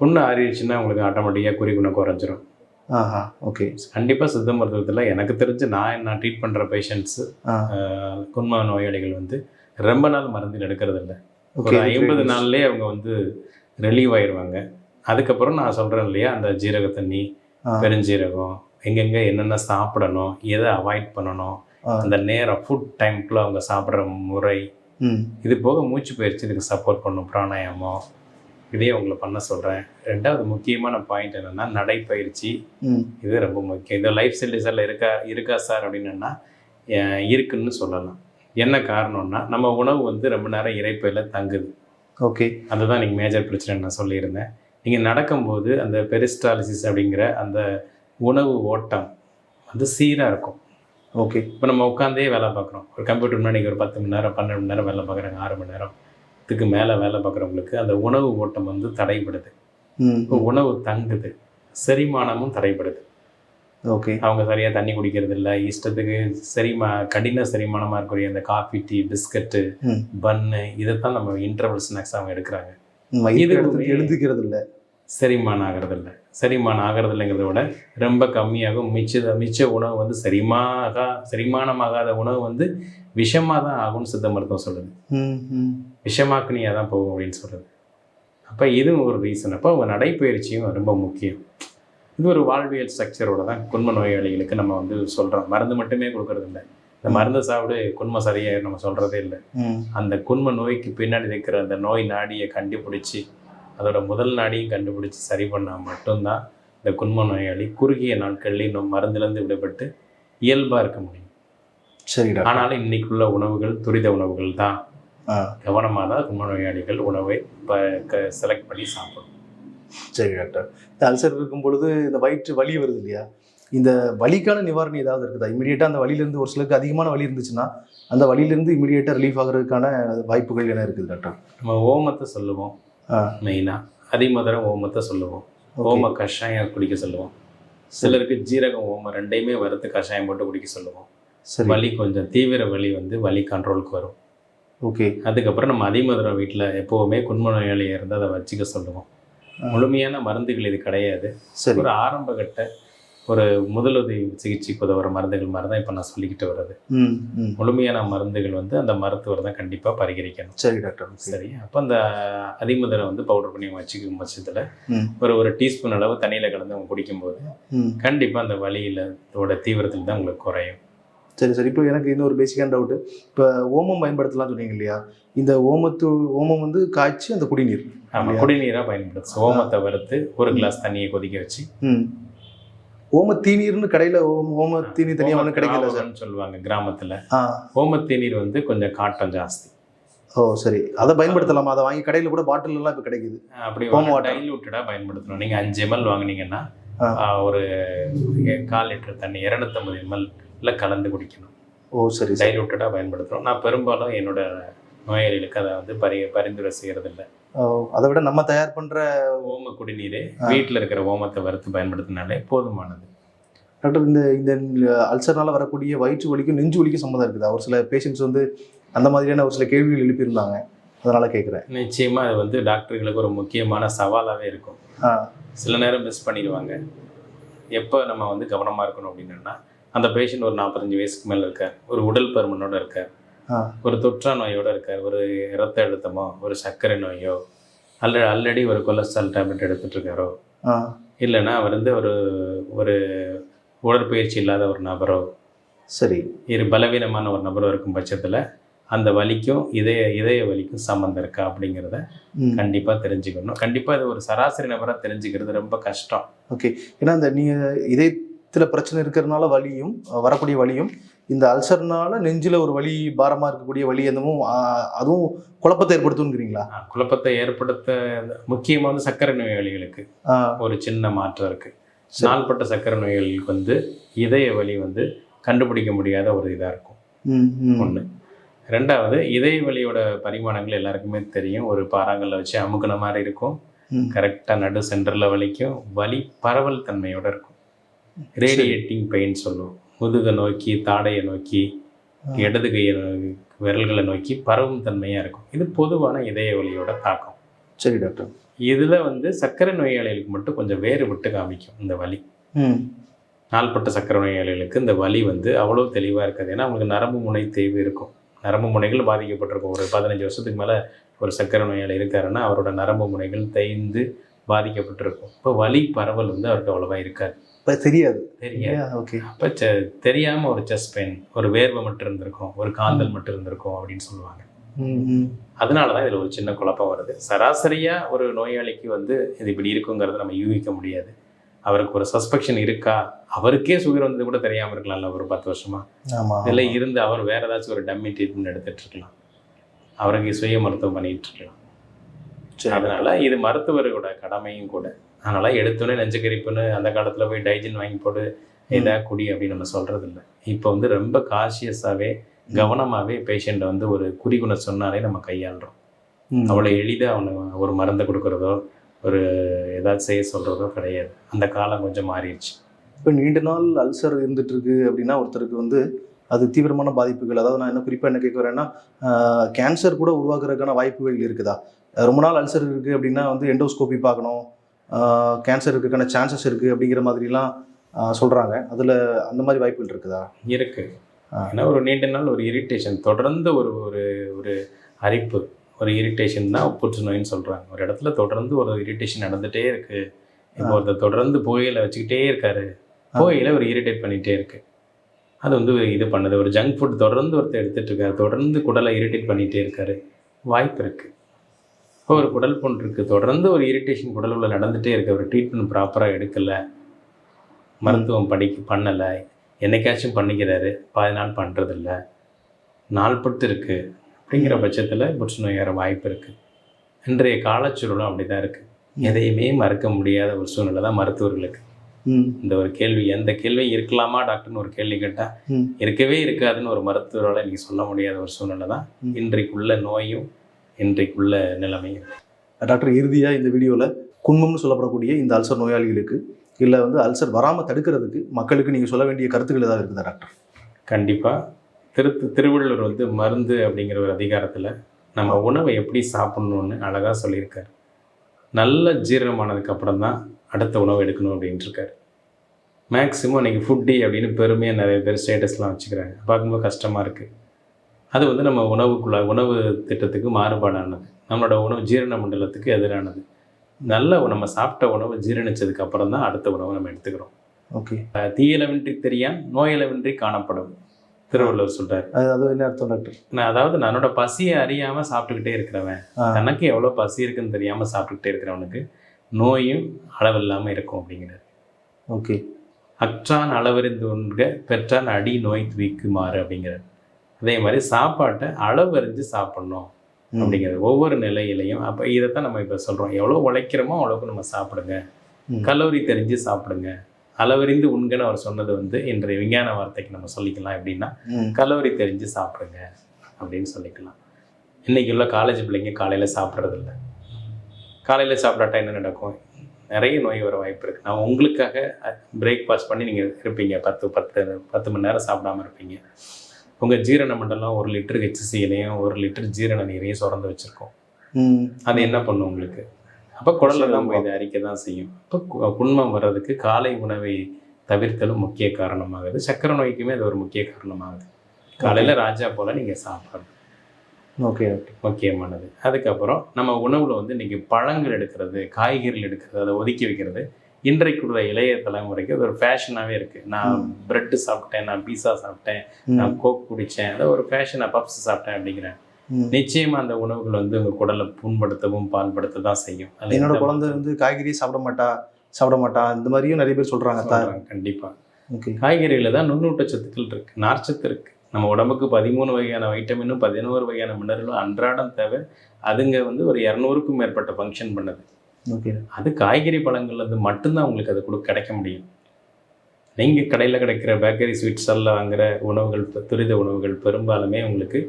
புண்ணு ஆறிடுச்சுன்னா உங்களுக்கு ஆட்டோமேட்டிக்காக குறிகுணம் குறைஞ்சிரும். ஓகே. கண்டிப்பாக சித்த மருத்துவத்தில் எனக்கு தெரிஞ்சு நான் ட்ரீட் பண்ணுற பேஷண்ட்ஸு, குண்ம நோயாளிகள் வந்து ரொம்ப நாள் மருந்தில் எடுக்கிறது இல்லை. ஒரு 50 நாள்லேயே அவங்க வந்து ரிலீவ் ஆயிடுவாங்க. அதுக்கப்புறம் நான் சொல்கிறேன் இல்லையா, அந்த ஜீரக தண்ணி, பெருஞ்சீரகம், எங்கெங்கே என்னென்ன சாப்பிடணும், எதை அவாய்ட் பண்ணணும், அந்த நேரம் ஃபுட் டைம்குள்ளே அவங்க சாப்பிட்ற முறை, இது போக மூச்சு பயிற்சி இதுக்கு சப்போர்ட் பண்ணும், பிராணாயாமம், இதையே உங்களை பண்ண சொல்கிறேன். ரெண்டாவது முக்கியமான பாயிண்ட் என்னென்னா நடைப்பயிற்சி. இது ரொம்ப முக்கியம். இந்த லைஃப் ஸ்டைல் டிசார்டில் இருக்கா சார் அப்படின்னா இருக்குன்னு சொல்லலாம். என்ன காரணம்னா நம்ம உணவு வந்து ரொம்ப நேரம் இரைப்பையில் தங்குது. ஓகே. அதுதான் நீங்கள் மேஜர் பிரச்சனை நான் சொல்லியிருந்தேன். நீங்கள் நடக்கும்போது அந்த பெரிஸ்டாலிசிஸ் அப்படிங்கிற அந்த உணவு ஓட்டம் வந்து சீராக இருக்கும். ஓகே. இப்போ நம்ம உட்காந்தே வேலை பார்க்குறோம். ஒரு கம்ப்யூட்டர் முன்னாடி ஒரு 10 மணி நேரம் 12 மணி நேரம் வேலை பார்க்குறாங்க, 6 மணி நேரத்துக்கு மேலே வேலை பார்க்குறவங்களுக்கு அந்த உணவு ஓட்டம் வந்து தடைபடுது. இப்போ உணவு தங்குது, செரிமானமும் தடைபடுது. ஓகே. அவங்க சரியாக தண்ணி குடிக்கிறது இல்லை, இஷ்டத்துக்கு கடின செரிமானமாக இருக்கக்கூடிய அந்த காஃபி, டீ, பிஸ்கட்டு, பன்னு, இதைத்தான் நம்ம இன்டர்வல் ஸ்நாக்ஸ் அவங்க எடுக்கிறாங்க. இது எழுதுக்கிறது இல்லை, செரிமானம் ஆகிறது இல்லை. செரிமானம் ஆகிறது இல்லைங்கிறத விட ரொம்ப கம்மியாகும். மிச்ச உணவு வந்து செரிமானமாகாத உணவு வந்து விஷமாக தான் ஆகும்னு சித்த மருத்துவம் சொல்லுது. விஷமாக்குனியாக தான் போகும் அப்படின்னு சொல்லுது. அப்போ இதுவும் ஒரு ரீசன். அப்போ அவங்க நடைப்பயிற்சியும் ரொம்ப முக்கியம். இது ஒரு வாழ்வியல் ஸ்ட்ரக்சரோட தான் குண்ம நோயாளிகளுக்கு நம்ம வந்து சொல்கிறோம். மருந்து மட்டுமே கொடுக்கறது இல்லை. இந்த மருந்து சாப்பிடு குண்ம சரியாக நம்ம சொல்கிறதே இல்லை. அந்த குண்ம நோய்க்கு பின்னாடி இருக்கிற அந்த நோய் நாடியை கண்டுபிடிச்சி அதோட முதல் நாடியும் கண்டுபிடிச்சி சரி பண்ணால் மட்டும்தான் இந்த குண்ம நோயாளி குறுகிய நாட்கள்லேயும் நம்ம மருந்துலேருந்து விடுபட்டு இயல்பாக இருக்க முடியும். சரி. ஆனாலும் இன்னைக்குள்ள உணவுகள் துரித உணவுகள் தான். ஆ. கவனமாக தான் கும்பநோயாளிகள் உணவை செலக்ட் பண்ணி சாப்பிடணும். சரி டாக்டர். இந்த அல்சர் இருக்கும் பொழுது இந்த வயிற்று வலி வருது இல்லையா? இந்த வலிக்கான நிவாரணம் ஏதாவது இருக்குதா? இமிடியேட்டா அந்த வலியிலேருந்து ஒரு சிலருக்கு அதிகமான வலி இருந்துச்சுன்னா, அந்த வலியிலேருந்து இமிடியேட்டா ரிலீஃப் ஆகுறதுக்கான வாய்ப்புகள் என்ன இருக்குது டாக்டர்? நம்ம ஓமத்தை சொல்லுவோம் ஆ. மெயினாக. அதிமதுரம் ஓமத்தை சொல்லுவோம். ஓகே. ஓம கஷாயம் குடிக்க சொல்லுவோம். சிலருக்கு ஜீரகம் ஓமம் ரெண்டையுமே வறுத்து கஷாயம் போட்டு குடிக்க சொல்லுவோம். சரி. வலி கொஞ்சம் தீவிர வலி வந்து வலி கண்ட்ரோலுக்கு வரும். ஓகே. அதுக்கப்புறம் நம்ம அதிமதுரம் வீட்டில் எப்போவுமே கும்பநோயாளியாக இருந்தால் அதை வச்சுக்க சொல்லுவோம். முழுமையான மருந்துகள் இது கிடையாது. சரி. ஒரு ஆரம்ப கட்ட ஒரு முதலுதவி சிகிச்சைக்கு உதவுற மருந்துகள் மாதிரி தான் இப்போ நான் சொல்லிக்கிட்டு வர்றது. ம். ம். முழுமையான மருந்துகள் வந்து அந்த மருத்துவர் தான் கண்டிப்பாக பரிகரிக்கணும். சரி டாக்டர். சரி, அப்போ அந்த அதிமதுரை வந்து பவுடர் பண்ணி வச்சுக்கும் பட்சத்தில் ம். ஒரு டீஸ்பூன் அளவு தண்ணியில் கலந்து அவங்க குடிக்கும்போது ம். கண்டிப்பாக அந்த வலியிலோட தீவிரத்தில் தான் உங்களுக்கு குறையும். சரி சரி. இப்போ எனக்கு இன்னொரு பேசிக்கான டவுட்டு. இப்போ ஓமம் பயன்படுத்தலாம் சொன்னீங்க இல்லையா? இந்த ஓமம் வந்து காய்ச்சி அந்த குடிநீர். ஆமாம், குடிநீராக பயன்படுத்து. ஓமத்தை வறுத்து ஒரு கிளாஸ் தண்ணியை கொதிக்க வச்சு. ம். ஓம தீநீர்னு கடையில் ஓம தீநீர் தனியாக ஒன்றும் கிடைக்கல சார் சொல்லுவாங்க கிராமத்தில். ஆ. ஓம தீநீர் வந்து கொஞ்சம் காட்டம் ஜாஸ்தி. ஓ சரி. அதை பயன்படுத்தலாமா? அதை வாங்கி கடையில் கூட பாட்டில் எல்லாம் இப்போ கிடைக்குது. அப்படி ஓம வாட்டர் டைல்யூட்டடாக பயன்படுத்தணும். நீங்கள் 5 ml வாங்கினீங்கன்னா ஆ. ஒரு 1/4 லிட்டர் தண்ணி 250 ml கலந்து குடிக்கணும். ஓ சரி சரி. டைல்யூட்டடாக பயன்படுத்துகிறோம். நான் பெரும்பாலும் என்னோட நோயாளிகளுக்கு அதை வந்து பரிந்துரை செய்கிறதில்ல. ஓ, அதை விட நம்ம தயார் பண்ணுற ஓம குடிநீரே வீட்டில் இருக்கிற ஓமத்தை வறுத்து பயன்படுத்தினாலே போதுமானது. டாக்டர், இந்த அல்சர்னால வரக்கூடிய வயிற்று வலிக்கும் நெஞ்சு வலிக்கும் சம்மந்தம் இருக்குதா? ஒரு சில பேஷண்ட்ஸ் வந்து அந்த மாதிரியான ஒரு சில கேள்விகள் எழுப்பியிருந்தாங்க, அதனால கேட்குறேன். நிச்சயமாக அது வந்து டாக்டர்களுக்கு ஒரு முக்கியமான சவாலாகவே இருக்கும். சில நேரம் மிஸ் பண்ணிடுவாங்க. எப்போ நம்ம வந்து கவனமாக இருக்கணும் அப்படின்னா, அந்த பேஷண்ட் ஒரு 45 வயசுக்கு மேலே இருக்கார், ஒரு உடல் பருமனோடு இருக்கார், ஒரு தொற்றா நோயோடு இருக்கார், ஒரு இரத்த அழுத்தமோ ஒரு சர்க்கரை நோயோ ஆல்ரெடி ஒரு கொலஸ்ட்ரால் டேப்லெட் எடுத்துகிட்டு இருக்காரோ, இல்லைன்னா அவர் வந்து ஒரு உடற்பயிற்சி இல்லாத ஒரு நபரோ, சரி, பலவீனமான ஒரு நபரோ இருக்கும் பட்சத்தில் அந்த வலிக்கும் இதய வலிக்கும் சம்மந்தம் இருக்கா அப்படிங்கிறத கண்டிப்பாக தெரிஞ்சுக்கணும். கண்டிப்பாக இது ஒரு சராசரி நபராக தெரிஞ்சுக்கிறது ரொம்ப கஷ்டம். ஓகே. ஏன்னா இந்த நீங்கள் இதயத்தில் பிரச்சனை இருக்கிறதுனால வலியும் வரக்கூடிய வலியும், இந்த அல்சர்னால நெஞ்சில் ஒரு வலி பாரமாக இருக்கக்கூடிய வலி என்னமும் அதுவும் குழப்பத்தை ஏற்படுத்துங்கிறீங்களா? குழப்பத்தை ஏற்படுத்த முக்கியமாக வந்து சர்க்கரை நோயாளிகளுக்கு ஒரு சின்ன மாற்றம் இருக்குது. நாள்பட்ட சர்க்கரை நோயாளிகளுக்கு வந்து இதய வலி வந்து கண்டுபிடிக்க முடியாத ஒரு இதாக இருக்கும். ஒன்று. ரெண்டாவது, இதய வலியோட பரிமாணங்கள் எல்லாருக்குமே தெரியும். ஒரு பாறாங்கல்ல வச்சு அமுக்குன மாதிரி இருக்கும், கரெக்டாக நடு சென்டரில் வலிக்கும், வலி பரவல் தன்மையோடு இருக்கும். ரேடியேட்டிங் பெயின் சொல்லுவோம். முதுகை நோக்கி, தாடையை நோக்கி, இடது கையை விரல்களை நோக்கி பரவும் தன்மையாக இருக்கும். இது பொதுவான இதய வலியோட தாக்கம். சரி டாக்டர். இதில் வந்து சர்க்கரை நோயாளிகளுக்கு மட்டும் கொஞ்சம் வேறுபட்டு காமிக்கும் இந்த வலி. நாள்பட்ட சர்க்கரை நோயாளிகளுக்கு இந்த வலி வந்து அவ்வளோ தெளிவாக இருக்காது. ஏன்னா அவங்களுக்கு நரம்பு முனை தேய்வு இருக்கும், நரம்பு முனைகள் பாதிக்கப்பட்டிருக்கும். ஒரு 15 வருஷத்துக்கு மேலே ஒரு சர்க்கரை நோயாளி இருக்காருன்னா அவரோட நரம்பு முனைகள் தேய்ந்து பாதிக்கப்பட்டிருக்கும். இப்போ வலி பரவல் வந்து அவருக்கு அவ்வளோவா இருக்காது, தெரியாது. ஓகே. அப்போ தெரியாமல் ஒரு செஸ்ட் பெயின், ஒரு வேர்வை மட்டும் இருந்திருக்கும், ஒரு காந்தல் மட்டும் இருந்திருக்கும் அப்படின்னு சொல்லுவாங்க. அதனால தான் இதில் ஒரு சின்ன குழப்பம் வருது. சராசரியாக ஒரு நோயாளிக்கு வந்து இது இப்படி இருக்குங்கிறத நம்ம யூகிக்க முடியாது. அவருக்கு ஒரு சஸ்பெக்ஷன் இருக்கா, அவருக்கே சுகர் வந்தது கூட தெரியாமல் இருக்கலாம்ல ஒரு 10 வருஷமா. இதில் இருந்து அவர் வேறு ஏதாச்சும் ஒரு டம்மி ட்ரீட்மெண்ட் எடுத்துகிட்டு இருக்கலாம், அவருக்கு சுய மருத்துவம் பண்ணிகிட்டு இருக்கலாம். அதனால் இது மருத்துவரோட கடமையும் கூட. அதனால் எடுத்தோன்னே நெஞ்சுக்கரிப்புன்னு அந்த காலத்தில் போய் டைஜின் வாங்கி போட்டு இதாக குடி அப்படின்னு நம்ம சொல்கிறது இல்லை. இப்போ வந்து ரொம்ப காஷியஸாகவே கவனமாகவே பேஷண்ட்டை வந்து ஒரு குறிகுண சொன்னாலே நம்ம கையாளுறோம். அவ்வளோ எளிதாக அவனை ஒரு மருந்தை கொடுக்குறதோ ஒரு ஏதாச்சும் செய்ய சொல்கிறதோ கிடையாது. அந்த காலம் கொஞ்சம் மாறிடுச்சு. இப்போ நீண்ட நாள் அல்சர் இருந்துட்டு இருக்கு அப்படின்னா ஒருத்தருக்கு வந்து அது தீவிரமான பாதிப்புகள், அதாவது நான் குறிப்பாக என்ன கேட்க வரேன்னா, கேன்சர் கூட உருவாக்குறதுக்கான வாய்ப்புகள் இருக்குதா? ரொம்ப நாள் அல்சர் இருக்குது அப்படின்னா வந்து எண்டோஸ்கோபி பார்க்கணும், கேன்சர் இருக்கிறதுக்கான சான்சஸ் இருக்குது அப்படிங்கிற மாதிரிலாம் சொல்கிறாங்க. அதில் அந்த மாதிரி வாய்ப்புகள் இருக்குதா? இருக்குது. ஏன்னா ஒரு நீண்ட நாள் ஒரு இரிட்டேஷன், தொடர்ந்து ஒரு ஒரு அரிப்பு, ஒரு இரிட்டேஷன் தான் புற்றுநோயின்னு சொல்கிறாங்க. ஒரு இடத்துல தொடர்ந்து ஒரு இரிட்டேஷன் நடந்துகிட்டே இருக்குது. இப்போ ஒருத்தர் தொடர்ந்து புகையில வச்சுக்கிட்டே இருக்காரு, புகையில ஒரு இரிட்டேட் பண்ணிகிட்டே இருக்குது, அது வந்து இது பண்ணுது. ஒரு ஜங்க் ஃபுட் தொடர்ந்து ஒருத்தர் எடுத்துகிட்டு இருக்காரு, தொடர்ந்து குடலை இரிட்டேட் பண்ணிகிட்டே இருக்காரு, வாய்ப்பு இருக்குது. இப்போ ஒரு குடல் புண் இருக்குது, தொடர்ந்து ஒரு இரிட்டேஷன் குடல் உள்ள நடந்துகிட்டே இருக்குது, ஒரு ட்ரீட்மெண்ட் ப்ராப்பராக எடுக்கலை, மருத்துவம் பண்ணலை, என்னைக்காச்சும் பண்ணிக்கிறாரு, பாதி நாள் பண்ணுறதில்ல, நாள்பட்டு இருக்குது, அப்படிங்கிற பட்சத்தில் புற்றுநோய் வர வாய்ப்பு இருக்குது. இன்றைய காலச்சூழலும் அப்படி தான் இருக்குது. எதையுமே மறக்க முடியாத ஒரு சூழ்நிலை தான் மருத்துவர்களுக்கு. இந்த ஒரு கேள்வி, எந்த கேள்வியும் இருக்கலாமா டாக்டர்னு ஒரு கேள்வி கேட்டால் இருக்கவே இருக்காதுன்னு ஒரு மருத்துவரால் நீங்கள் சொல்ல முடியாத ஒரு சூழ்நிலை தான் இன்றைக்குள்ள நோயும் இன்றைக்குள்ள நிலைமையும். டாக்டர், இறுதியாக இந்த வீடியோவில் குன்மம்னு சொல்லப்படக்கூடிய இந்த அல்சர் நோயாளிகளுக்கு இல்லை வந்து அல்சர் வராமல் தடுக்கிறதுக்கு மக்களுக்கு நீங்கள் சொல்ல வேண்டிய கருத்துக்கள் ஏதாவது இருக்குதா டாக்டர்? கண்டிப்பாக திருவள்ளுவர் வந்து மருந்து அப்படிங்கிற ஒரு அதிகாரத்தில் நம்ம உணவை எப்படி சாப்பிட்ணுன்னு அழகாக சொல்லியிருக்காரு. நல்ல ஜீரணமானதுக்கு அப்புறம் தான் அடுத்த உணவு எடுக்கணும் அப்படின்ட்டு இருக்காரு. மேக்ஸிமம் இன்றைக்கி ஃபுட்டி அப்படின்னு பெருமையாக நிறைய பேர் ஸ்டேட்டஸ்லாம் வச்சுக்கிறாங்க. பார்க்கும்போது கஷ்டமாக இருக்குது. அது வந்து நம்ம உணவு திட்டத்துக்கு மாறுபாடானது, நம்மளோட உணவு ஜீரண மண்டலத்துக்கு எதிரானது. நம்ம சாப்பிட்ட உணவு ஜீரணித்ததுக்கு அப்புறம் தான் அடுத்த உணவை நம்ம எடுத்துக்கிறோம். ஓகே. தீயளவின்றி தெரியான் நோயளவின்றி காணப்படும் திருவள்ளுவர் சொல்கிறார். அது என்ன அர்த்தம் டாக்டர்? அதாவது நன்னோட பசியை அறியாமல் சாப்பிட்டுக்கிட்டே இருக்கிறவன், தனக்கு எவ்வளோ பசி இருக்குன்னு தெரியாமல் சாப்பிட்டுக்கிட்டே இருக்கிறவனுக்கு நோயும் அளவில்லாமல் இருக்கும் அப்படிங்கிறார். ஓகே. அற்றான் அளவறிந்து உண்க பெற்றான் அடி நோய் தூய்க்குமாறு அப்படிங்கிறார். அதே மாதிரி சாப்பாட்டை அளவறிஞ்சு சாப்பிட்ணும் அப்படிங்கிறது ஒவ்வொரு நிலையிலையும். அப்போ இதைத்தான் நம்ம இப்போ சொல்கிறோம், எவ்வளோ உழைக்கிறோமோ அவ்வளோக்கு நம்ம சாப்பிடுங்க, கலோரி தெரிஞ்சு சாப்பிடுங்க, அளவறிந்து உண்கன்னு அவர் சொன்னது வந்து இன்றைய விஞ்ஞான வார்த்தைக்கு நம்ம சொல்லிக்கலாம். எப்படின்னா கலோரி தெரிஞ்சு சாப்பிடுங்க அப்படின்னு சொல்லிக்கலாம். இன்றைக்கி உள்ள காலேஜ் பிள்ளைங்க காலையில் சாப்பிட்றதில்ல. காலையில் சாப்பிடாட்டா என்ன நடக்கும்? நிறைய நோய் வர வாய்ப்பு இருக்குது. நான் உங்களுக்காக பிரேக்ஃபாஸ்ட் பண்ணி நீங்கள் இருப்பீங்க, 10 மணி நேரம் சாப்பிடாமல் இருப்பீங்க. உங்கள் ஜீரண மண்டலம் 1 லிட்டர் HCலையும் 1 லிட்டர் ஜீரண நீரையும் சுரந்து வச்சுருக்கோம். அது என்ன பண்ணும் உங்களுக்கு? அப்போ குடலில் தான் போய் இதை அறிக்கை தான் செய்யும். இப்போ குன்மம் வர்றதுக்கு காலை உணவை தவிர்த்தலும் முக்கிய காரணமாகுது. சக்கரை நோய்க்குமே அது ஒரு முக்கிய காரணமாகுது. காலையில் ராஜா போல் நீங்கள் சாப்பிடணும். ஓகே ஓகே, முக்கியமானது. அதுக்கப்புறம் நம்ம உணவில் வந்து இன்றைக்கி பழங்கள் எடுக்கிறது, காய்கறிகள் எடுக்கிறது, அதை ஒதுக்கி வைக்கிறது இன்றைக்குள்ள இளைய தலைமுறைக்கு அது ஒரு ஃபேஷனாகவே இருக்குது. நான் ப்ரெட்டு சாப்பிட்டேன், நான் பீஸா சாப்பிட்டேன், நான் கோக் குடித்தேன், அதை ஒரு ஃபேஷனாக பப்ஸ் சாப்பிட்டேன் அப்படிங்கிறேன். நிச்சயமாக அந்த உணவுகள் வந்து உங்கள் குடலை புண்படுத்தவும் பால்படுத்த தான் செய்யும். என்னோட குழந்தை வந்து காய்கறி சாப்பிட மாட்டா இந்த மாதிரியும் நிறைய பேர் சொல்கிறாங்க. கண்டிப்பாக. ஓகே. காய்கறியில் தான் நுண்ணூட்டச்சத்துக்கள் இருக்குது, நார்ச்சத்து இருக்குது. நம்ம உடம்புக்கு 13 வகையான வைட்டமினும் 11 வகையான மினரலும் அன்றாடம் தேவை. அதுங்க வந்து ஒரு 200க்கும் மேற்பட்ட ஃபங்க்ஷன் பண்ணுது. ஓகே. அது காய்கறி பழங்கள்லேருந்து மட்டும்தான் உங்களுக்கு அது கிடைக்க முடியும். நீங்கள் கடையில் கிடைக்கிற பேக்கரி ஸ்வீட்ஸில் வாங்குகிற உணவுகள், துரித உணவுகள் பெரும்பாலுமே உங்களுக்கு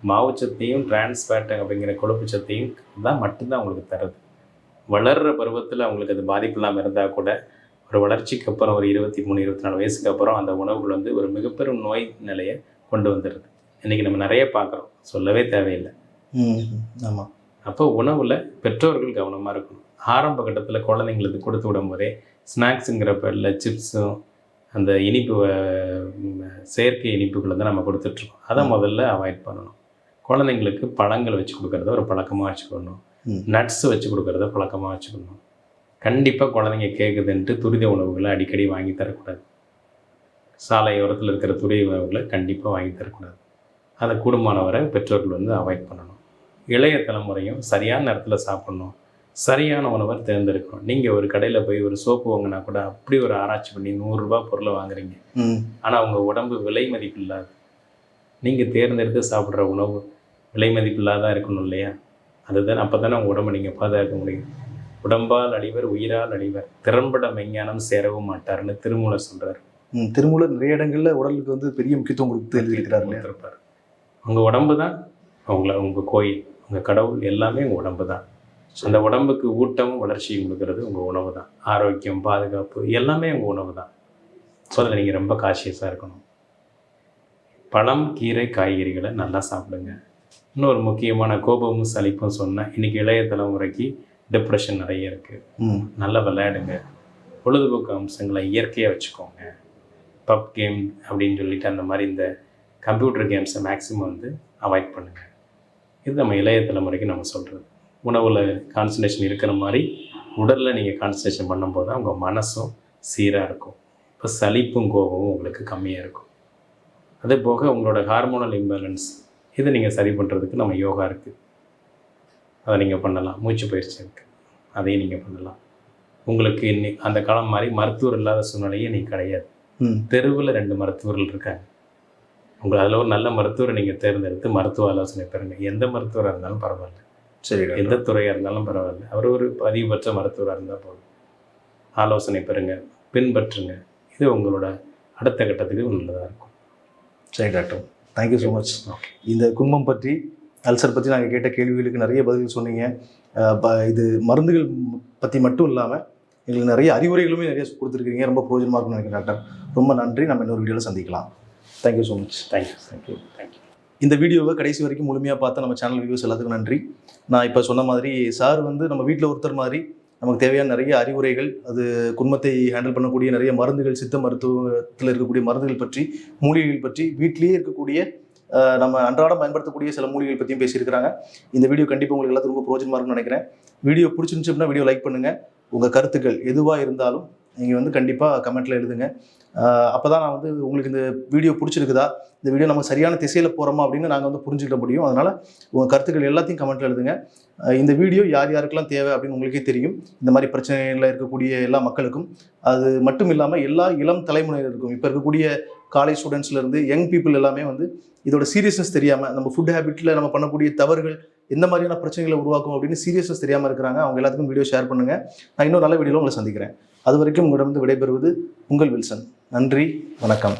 மாவுச்சத்தையும் டிரான்ஸ்ஃபேட் அப்படிங்கிற கொழுப்பு சத்தையும் தான் மட்டும்தான் உங்களுக்கு தருது. வளர்கிற பருவத்தில் அவங்களுக்கு அது பாதிப்பு இல்லாமல் இருந்தால் கூட ஒரு வளர்ச்சிக்கு அப்புறம் ஒரு 23-24 வயசுக்கு அப்புறம் அந்த உணவுகள் வந்து ஒரு மிகப்பெரும் நோய் நிலையை கொண்டு வந்துடுது. இன்றைக்கி நம்ம நிறைய பார்க்குறோம், சொல்லவே தேவையில்லை. ஆமாம். அப்போ உணவில் பெற்றோர்கள் கவனமாக இருக்கணும். ஆரம்ப கட்டத்தில் குழந்தைங்களுக்கு கொடுத்து விடும் போதே ஸ்நாக்ஸுங்கிற பேரில் சிப்ஸும் அந்த இனிப்பு செயற்கை இனிப்புகளை தான் நம்ம கொடுத்துட்ருக்கோம். அதை முதல்ல அவாய்ட் பண்ணணும். குழந்தைங்களுக்கு பழங்கள் வச்சு கொடுக்குறத ஒரு பழக்கமாக வச்சுக்கணும். நட்ஸ் வச்சு கொடுக்குறத பழக்கமாக வச்சுக்கணும். கண்டிப்பாக குழந்தைங்க கேட்குதுன்ட்டு துரித உணவுகளை அடிக்கடி வாங்கி தரக்கூடாது. சாலையோரத்தில் இருக்கிற துரித உணவுகளை கண்டிப்பாக வாங்கி தரக்கூடாது. அதை கூடுமானவரை பெற்றோர்கள் வந்து அவாய்ட் பண்ணணும். இளைய தலைமுறையும் சரியான நேரத்தில் சாப்பிட்ணும், சரியான உணவை தேர்ந்தெடுக்கணும். நீங்கள் ஒரு கடையில் போய் ஒரு சோப்பு வாங்கினா கூட அப்படி ஒரு ஆராய்ச்சி பண்ணி 100 ரூபா பொருளை வாங்குறீங்க, ஆனால் உங்கள் உடம்பு விலை மதிப்பு இல்லாது. நீங்கள் தேர்ந்தெடுத்து சாப்பிட்ற உணவு விலை மதிப்பு இல்லாதான் இருக்கணும் இல்லையா? அதுதான், அப்போ தானே உங்கள் உடம்பை நீங்கள் பாதுகாக்க முடியும். உடம்பால் அழிவர் உயிரால் அழிவர், திறம்பட மெஞ்ஞானம் சேரவும் மாட்டார்னு திருமூலர் சொல்கிறார். திருமூலர் நிறைய இடங்களில் உடலுக்கு வந்து பெரிய முக்கியத்துவம் கொடுத்து எழுதியிருக்கிறார். உங்கள் உடம்பு தான் உங்கள் கோயில், உங்கள் கடவுள் எல்லாமே உங்கள் உடம்பு தான். அந்த உடம்புக்கு ஊட்டமும் வளர்ச்சியும் கொடுக்கறது உங்கள் உணவு தான். ஆரோக்கியம், பாதுகாப்பு எல்லாமே உங்கள் உணவு தான். ஸோ அதில் நீங்கள் ரொம்ப காஷியஸாக இருக்கணும். பழம், கீரை, காய்கறிகளை நல்லா சாப்பிடுங்க. இன்னொரு முக்கியமான கோபமும் சலிப்பும் சொன்னேன். இன்றைக்கி இளைய தலைமுறைக்கு டிப்ரெஷன் நிறைய இருக்குது. நல்லா விளையாடுங்க. பொழுதுபோக்கு அம்சங்களை இயற்கையாக வச்சுக்கோங்க. பப் கேம் அப்படின்னு சொல்லிட்டு அந்த மாதிரி இந்த கம்ப்யூட்டர் கேம்ஸை மேக்ஸிமம் வந்து அவாய்ட் பண்ணுங்கள். இது நம்ம இளைய தலைமுறைக்கு நம்ம சொல்கிறது. உணவில் கான்சன்ட்ரேஷன் இருக்கிற மாதிரி உடலில் நீங்கள் கான்சன்ட்ரேஷன் பண்ணும்போது தான் உங்கள் மனசும் சீராக இருக்கும். இப்போ சலிப்பும் கோபமும் உங்களுக்கு கம்மியாக இருக்கும். அதே போக உங்களோட ஹார்மோனல் இம்பேலன்ஸ் இதை நீங்கள் சரி பண்ணுறதுக்கு நம்ம யோகா இருக்குது, அதை நீங்கள் பண்ணலாம். மூச்சு பயிற்சி இருக்குது, அதையும் நீங்கள் பண்ணலாம். உங்களுக்கு அந்த காலம் மாதிரி மருத்துவர் இல்லாத சூழ்நிலையே நீ கிடையாது. தெருவில் 2 மருத்துவர்கள் இருக்காங்க. உங்கள் அதில் ஒரு நல்ல மருத்துவரை நீங்கள் தேர்ந்தெடுத்து மருத்துவ ஆலோசனை பெறுங்க. எந்த மருத்துவராக இருந்தாலும் பரவாயில்ல, சரி டாக்டர். எந்த துறையாக இருந்தாலும் பரவாயில்ல, அவர் ஒரு அதிகபட்ச மருத்துவராக இருந்தால் போதும். ஆலோசனை பெறுங்க, பின்பற்றுங்க. இது உங்களோட அடுத்த கட்டத்துக்கு நல்லதாக இருக்கும். சரி doctor, thank you so much. Okay. இந்த குங்குமம் பற்றி, அல்சர் பற்றி நாங்கள் கேட்ட கேள்விகளுக்கு நிறைய பதில் சொன்னீங்க. இது மருந்துகள் பற்றி மட்டும் இல்லாமல் எங்களுக்கு நிறைய அறிவுரைகளுமே நிறைய கொடுத்துருக்கீங்க. ரொம்ப பிரயோஜனமாக இருக்கும்னு நினைக்கிறேன் டாக்டர். ரொம்ப நன்றி. நம்ம இன்னொரு வீடியோவில் சந்திக்கலாம். Thank you so much. தேங்க்யூ. இந்த வீடியோவை கடைசி வரைக்கும் முழுமையாக பார்த்த நம்ம சேனல் வியூஸ் எல்லாத்துக்கும் நன்றி. நான் இப்போ சொன்ன மாதிரி சார் வந்து நம்ம வீட்டில் ஒருத்தர் மாதிரி நமக்கு தேவையான நிறைய அறிவுரைகள், அது குடும்பத்தை ஹேண்டில் பண்ணக்கூடிய நிறைய மருந்துகள், சித்த மருத்துவத்தில் இருக்கக்கூடிய மருந்துகள் பற்றி, மூலிகைகள் பற்றி, வீட்டிலேயே இருக்கக்கூடிய நம்ம அன்றாடம் பயன்படுத்தக்கூடிய சில மூலிகைகள் பற்றியும் பேசியிருக்கிறாங்க. இந்த வீடியோ கண்டிப்பாக உங்களுக்கு எல்லாத்துக்கும் ரொம்ப பிரயோஜனமாக இருக்கும்னு நினைக்கிறேன். வீடியோ பிடிச்சிருந்துச்சு அப்படின்னா வீடியோ லைக் பண்ணுங்கள். உங்கள் கருத்துக்கள் எதுவாக இருந்தாலும் நீங்கள் வந்து கண்டிப்பாக கமெண்ட்டில் எழுதுங்க. அப்போ தான் நான் வந்து உங்களுக்கு இந்த வீடியோ பிடிச்சிருக்குதா, இந்த வீடியோ நம்ம சரியான திசையில் போகிறோமா அப்படின்னு நாங்கள் வந்து புரிஞ்சுக்கிட முடியும். அதனால் உங்கள் கருத்துக்கள் எல்லாத்தையும் கமெண்ட்டில் எழுதுங்க. இந்த வீடியோ யார் யாருக்கெல்லாம் தேவை அப்படின்னு உங்களுக்கே தெரியும். இந்த மாதிரி பிரச்சனைகளில் இருக்கக்கூடிய எல்லா மக்களுக்கும், அது மட்டும் இல்லாமல் எல்லா இளம் தலைமுறையினருக்கும், இப்போ இருக்கக்கூடிய காலேஜ் ஸ்டூடெண்ட்ஸ்லேருந்து யங் பீப்புள் எல்லாமே வந்து இதோட சீரியஸ்னஸ் தெரியாமல், நம்ம ஃபுட் ஹேபிட்டில் நம்ம பண்ணக்கூடிய தவறுகள் எந்த மாதிரியான பிரச்சனைகளை உருவாக்கும் அப்படின்னு சீரியஸ்னஸ் தெரியாமல் இருக்கிறாங்க. அவங்க எல்லாத்துக்கும் வீடியோ ஷேர் பண்ணுங்கள். நான் இன்னும் நல்ல வீடியோவில் உங்களை சந்திக்கிறேன். அது வரைக்கும் உங்களிடம் விடைபெறுவது உங்கள் வில்சன். நன்றி, வணக்கம்.